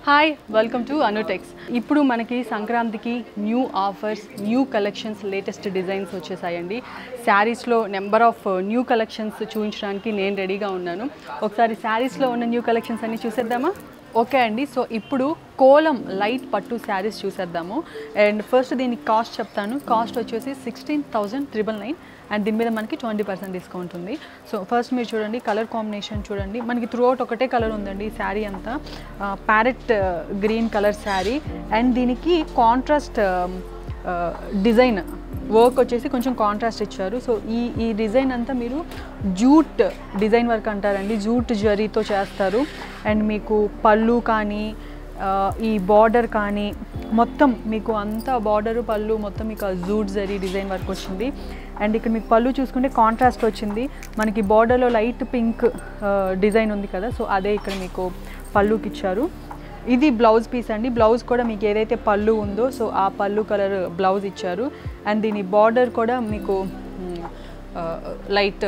Hi welcome to Anutex. ఇప్పుడు మనకి సంక్రాంతికి new offers, new collections, latest designs వచ్చేసాయండి. శారీస్లో నెంబర్ ఆఫ్ న్యూ కలెక్షన్స్ చూపించడానికి నేను రెడీగా ఉన్నాను. ఒకసారి శారీస్లో ఉన్న న్యూ కలెక్షన్స్ అన్ని చూసేద్దామా? ఓకే అండి, సో ఇప్పుడు కోలం లైట్ పట్టు శారీస్ చూసేద్దాము. అండ్ ఫస్ట్ దీనికి కాస్ట్ చెప్తాను. కాస్ట్ వచ్చేసి 16,999 అండ్ దీని మీద మనకి 20% డిస్కౌంట్ ఉంది. సో ఫస్ట్ మీరు చూడండి, కలర్ కాంబినేషన్ చూడండి. మనకి త్రూ అవుట్ ఒకటే కలర్ ఉందండి. ఈ శారీ అంతా parrot green colour sari and దీనికి కాంట్రాస్ట్ డిజైన్ వర్క్ వచ్చేసి కొంచెం కాంట్రాస్ట్ ఇచ్చారు. సో ఈ డిజైన్ అంతా మీరు జూట్ డిజైన్ వర్క్ అంటారండి. జూట్ జరీతో చేస్తారు. అండ్ మీకు పళ్ళు కానీ ఈ బార్డర్ కానీ మొత్తం మీకు అంతా బార్డరు పళ్ళు మొత్తం మీకు జూట్ జరీ డిజైన్ వర్క్ వచ్చింది. అండ్ ఇక్కడ మీకు పళ్ళు చూసుకుంటే కాంట్రాస్ట్ వచ్చింది. మనకి బార్డర్లో లైట్ పింక్ డిజైన్ ఉంది కదా, సో అదే ఇక్కడ మీకు పళ్ళుకి ఇచ్చారు. ఇది బ్లౌజ్ పీస్ అండి. బ్లౌజ్ కూడా మీకు ఏదైతే పళ్ళు ఉందో సో ఆ పళ్ళు కలర్ బ్లౌజ్ ఇచ్చారు. అండ్ దీని బార్డర్ కూడా మీకు లైట్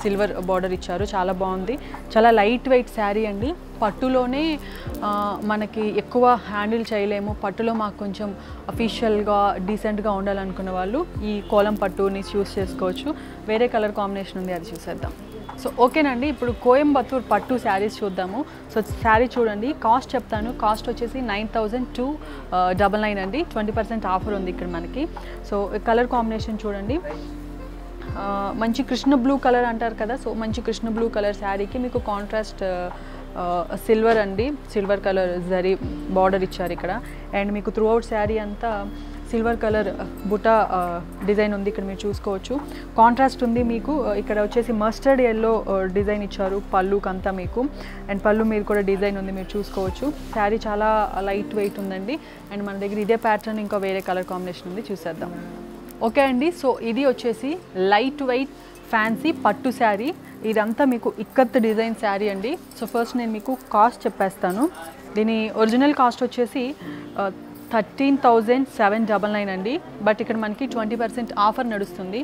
సిల్వర్ బార్డర్ ఇచ్చారు. చాలా బాగుంది. చాలా లైట్ వెయిట్ శారీ అండి. పట్టులోనే మనకి ఎక్కువ హ్యాండిల్ చేయలేము, పట్టులో మాకు కొంచెం అఫీషియల్గా డీసెంట్గా ఉండాలనుకున్న వాళ్ళు ఈ కోలం పట్టుని చూస్ చేసుకోవచ్చు. వేరే కలర్ కాంబినేషన్ ఉంది, అది చూసేద్దాం. సో ఓకేనండి, ఇప్పుడు కోయంబత్తూర్ పట్టు శారీస్ చూద్దాము. సో శారీ చూడండి, కాస్ట్ చెప్తాను. కాస్ట్ వచ్చేసి 9,299 అండి. 20% ఆఫర్ ఉంది ఇక్కడ మనకి. సో కలర్ కాంబినేషన్ చూడండి, మంచి కృష్ణ బ్లూ కలర్ అంటారు కదా, సో మంచి కృష్ణ బ్లూ కలర్ శారీకి మీకు కాంట్రాస్ట్ సిల్వర్ అండి, సిల్వర్ కలర్ జరీ బార్డర్ ఇచ్చారు ఇక్కడ. అండ్ మీకు త్రూ అవుట్ శారీ అంతా సిల్వర్ కలర్ బుటా డిజైన్ ఉంది. ఇక్కడ మీరు చూసుకోవచ్చు. కాంట్రాస్ట్ ఉంది మీకు. ఇక్కడ వచ్చేసి మస్టర్డ్ ఎల్లో డిజైన్ ఇచ్చారు పళ్ళుకంతా మీకు. అండ్ పళ్ళు మీరు కూడా డిజైన్ ఉంది, మీరు చూసుకోవచ్చు. శారీ చాలా లైట్ వెయిట్ ఉందండి. అండ్ మన దగ్గర ఇదే ప్యాటర్న్ ఇంకా వేరే కలర్ కాంబినేషన్ ఉంది, చూసేద్దాం. ఓకే అండి, సో ఇది వచ్చేసి లైట్ వెయిట్ ఫ్యాన్సీ పట్టు శారీ. ఇదంతా మీకు ఇక్కత్ డిజైన్ శారీ అండి. సో ఫస్ట్ నేను మీకు కాస్ట్ చెప్పేస్తాను. దీని ఒరిజినల్ కాస్ట్ వచ్చేసి 13,799 అండి. బట్ ఇక్కడ మనకి 20% ఆఫర్ నడుస్తుంది.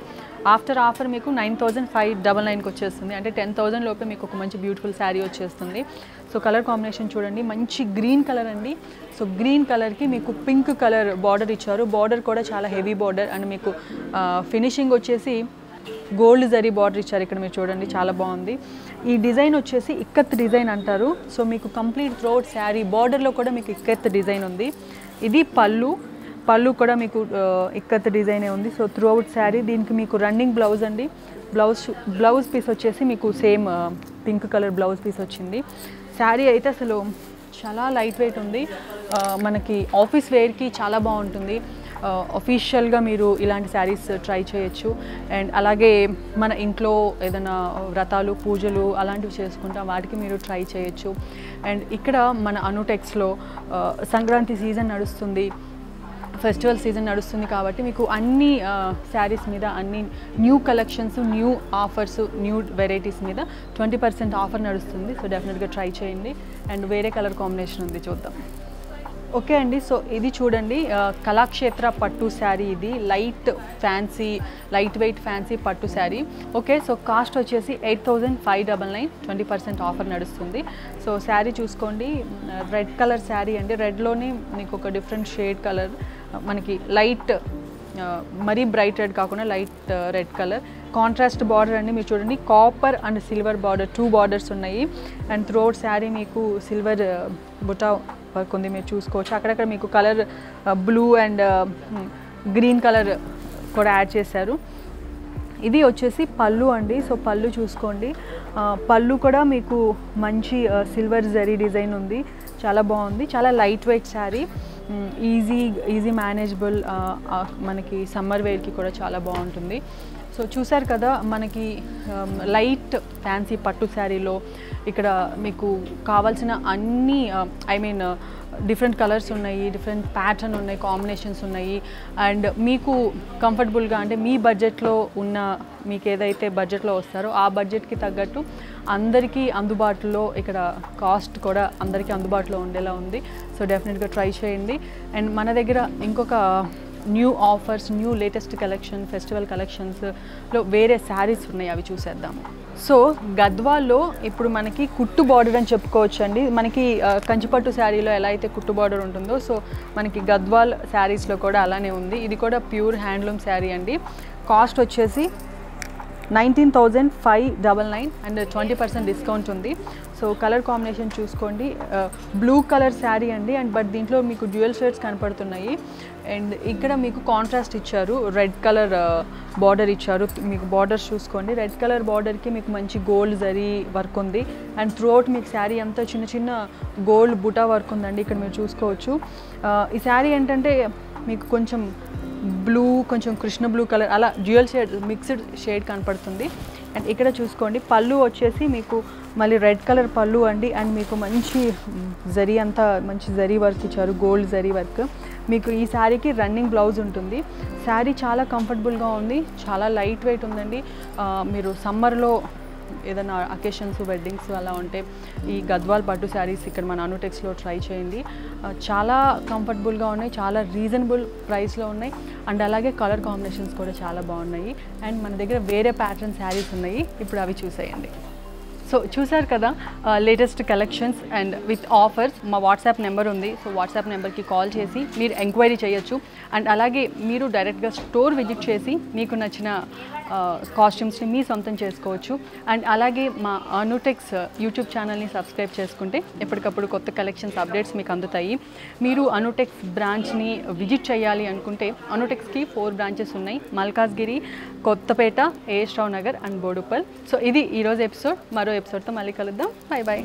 ఆఫ్టర్ ఆఫర్ మీకు 9,599కి వచ్చేస్తుంది. అంటే 10,000 లోపే మీకు ఒక మంచి బ్యూటిఫుల్ శారీ వచ్చేస్తుంది. సో కలర్ కాంబినేషన్ చూడండి, మంచి గ్రీన్ కలర్ అండి. సో గ్రీన్ కలర్కి మీకు పింక్ కలర్ బార్డర్ ఇచ్చారు. బార్డర్ కూడా చాలా హెవీ బార్డర్ అండ్ మీకు ఫినిషింగ్ వచ్చేసి గోల్డ్ జరీ బార్డర్ ఇచ్చారు. ఇక్కడ మీరు చూడండి, చాలా బాగుంది. ఈ డిజైన్ వచ్చేసి ఇక్కత్ డిజైన్ అంటారు. సో మీకు కంప్లీట్ త్రోట్ శారీ బార్డర్లో కూడా మీకు ఇక్కత్ డిజైన్ ఉంది. ఇది పళ్ళు కూడా మీకు ఇక్కత్ డిజైనే ఉంది. సో త్రూ అవుట్ శారీ దీనికి మీకు రన్నింగ్ బ్లౌజ్ అండి. బ్లౌజ్ పీస్ వచ్చేసి మీకు same pink colour blouse piece వచ్చింది. శారీ అయితే అసలు చాలా లైట్ వెయిట్ ఉంది. మనకి ఆఫీస్ వేర్కి చాలా బాగుంటుంది. అఫీషియల్గా మీరు ఇలాంటి శారీస్ ట్రై చేయొచ్చు. అండ్ అలాగే మన ఇంట్లో ఏదైనా వ్రతాలు పూజలు అలాంటివి చేసుకుంటాం, వాటికి మీరు ట్రై చేయొచ్చు. అండ్ ఇక్కడ మన అనుటెక్స్లో సంక్రాంతి సీజన్ నడుస్తుంది, ఫెస్టివల్ సీజన్ నడుస్తుంది కాబట్టి మీకు అన్ని శారీస్ మీద అన్ని new collections, new offers, new varieties మీద 20% ఆఫర్ నడుస్తుంది. సో డెఫినెట్గా ట్రై చేయండి. అండ్ వేరే కలర్ కాంబినేషన్ ఉంది, చూద్దాం. ఓకే అండి, సో ఇది చూడండి, కళాక్షేత్ర పట్టు శారీ. ఇది light fancy, light weight fancy పట్టు శారీ. ఓకే, సో కాస్ట్ వచ్చేసి 8,599, 20% ఆఫర్ నడుస్తుంది. సో శారీ చూసుకోండి, రెడ్ కలర్ శారీ అండి. రెడ్లోనే మీకు ఒక డిఫరెంట్ షేడ్ కలర్, మనకి లైట్ మరీ బ్రైట్ రెడ్ కాకుండా light red colour. Contrast border అండి. మీరు చూడండి, copper and silver border, 2 borders ఉన్నాయి. అండ్ త్రోట్ శారీ మీకు సిల్వర్ బుటా వర్క్ ఉంది, మీరు చూసుకోవచ్చు. అక్కడక్కడ మీకు colour blue and green colour కూడా యాడ్ చేశారు. ఇది వచ్చేసి పళ్ళు అండి. సో పళ్ళు చూసుకోండి, పళ్ళు కూడా మీకు మంచి సిల్వర్ జరీ డిజైన్ ఉంది. చాలా బాగుంది. చాలా light weight sari, easy manageable. మనకి సమ్మర్ వేర్కి కూడా చాలా బాగుంటుంది. సో చూసారు కదా, మనకి లైట్ ఫ్యాన్సీ పట్టు శారీలో ఇక్కడ మీకు కావాల్సిన అన్ని డిఫరెంట్ కలర్స్ ఉన్నాయి, డిఫరెంట్ ప్యాటర్న్ ఉన్నాయి, కాంబినేషన్స్ ఉన్నాయి. అండ్ మీకు కంఫర్టబుల్గా అంటే మీ బడ్జెట్లో ఉన్న, మీకు ఏదైతే బడ్జెట్లో వస్తారో ఆ బడ్జెట్కి తగ్గట్టు అందరికీ అందుబాటులో, ఇక్కడ కాస్ట్ కూడా అందరికీ అందుబాటులో ఉండేలా ఉంది. సో డెఫినెట్గా ట్రై చేయండి. అండ్ మన దగ్గర ఇంకొక new offers, new latest collection, festival కలెక్షన్స్లో వేరే శారీస్ ఉన్నాయి, అవి చూసేద్దాము. సో గద్వాల్లో ఇప్పుడు మనకి కుట్టు బార్డర్ అని చెప్పుకోవచ్చు అండి. మనకి కంచిపట్టు శారీలో ఎలా అయితే కుట్టు బార్డర్ ఉంటుందో, సో మనకి గద్వాల్ శారీస్లో కూడా అలానే ఉంది. ఇది కూడా ప్యూర్ హ్యాండ్లూమ్ శారీ అండి. కాస్ట్ వచ్చేసి 19,599 అండ్ 20% డిస్కౌంట్ ఉంది. సో కలర్ కాంబినేషన్ చూసుకోండి, బ్లూ కలర్ శారీ అండి. అండ్ బట్ దీంట్లో మీకు డ్యూయల్ షేడ్స్ కనపడుతున్నాయి. అండ్ ఇక్కడ మీకు కాంట్రాస్ట్ ఇచ్చారు, రెడ్ కలర్ బార్డర్ ఇచ్చారు. మీకు బార్డర్స్ చూసుకోండి, రెడ్ కలర్ బార్డర్కి మీకు మంచి గోల్డ్ జరీ వర్క్ ఉంది. అండ్ త్రూఅవుట్ మీకు శారీ అంతా చిన్న చిన్న గోల్డ్ బుటా వర్క్ ఉందండి, ఇక్కడ మీరు చూసుకోవచ్చు. ఈ శారీ ఏంటంటే మీకు కొంచెం బ్లూ, కొంచెం కృష్ణ బ్లూ కలర్, అలా డ్యూయల్ షేడ్, మిక్స్డ్ షేడ్ కనపడుతుంది. అండ్ ఇక్కడ చూసుకోండి, పళ్ళు వచ్చేసి మీకు మళ్ళీ రెడ్ కలర్ పళ్ళు అండి. అండ్ మీకు మంచి జరీ, అంతా మంచి జరీ వర్క్ ఇచ్చారు, గోల్డ్ జరీ వర్క్. మీకు ఈ శారీకి రన్నింగ్ బ్లౌజ్ ఉంటుంది. శారీ చాలా కంఫర్టబుల్గా ఉంది, చాలా లైట్ వెయిట్ ఉందండి. మీరు సమ్మర్లో ఏదైనా అకేషన్స్, వెడ్డింగ్స్ అలా ఉంటే ఈ గద్వాల్ పట్టు శారీస్ ఇక్కడ మన అనుటెక్స్లో ట్రై చేయండి. చాలా కంఫర్టబుల్గా ఉన్నాయి, చాలా రీజనబుల్ ప్రైస్లో ఉన్నాయి. అండ్ అలాగే కలర్ కాంబినేషన్స్ కూడా చాలా బాగున్నాయి. అండ్ మన దగ్గర వేరే ప్యాటర్న్ శారీస్ ఉన్నాయి, ఇప్పుడు అవి చూసేయండి. సో చూసారు కదా latest collections and with offers. మా వాట్సాప్ నెంబర్ ఉంది, సో వాట్సాప్ నెంబర్కి కాల్ చేసి మీరు ఎంక్వైరీ చేయొచ్చు. అండ్ అలాగే మీరు డైరెక్ట్గా స్టోర్ విజిట్ చేసి మీకు నచ్చిన కాస్ట్యూమ్స్ని మీ సొంతం చేసుకోవచ్చు. అండ్ అలాగే మా అనుటెక్స్ యూట్యూబ్ ఛానల్ని సబ్స్క్రైబ్ చేసుకుంటే ఎప్పటికప్పుడు కొత్త కలెక్షన్స్ అప్డేట్స్ మీకు అందుతాయి. మీరు అనుటెక్స్ బ్రాంచ్ని విజిట్ చేయాలి అనుకుంటే అనుటెక్స్కి 4 బ్రాంచెస్ ఉన్నాయి, Malkajgiri, Kothapet, A S Rao Nagar and Boduppal. So ఇది ఈరోజు ఎపిసోడ్. మరో ఎపిసోడ్తో మళ్ళీ కలుద్దాం. Bye bye.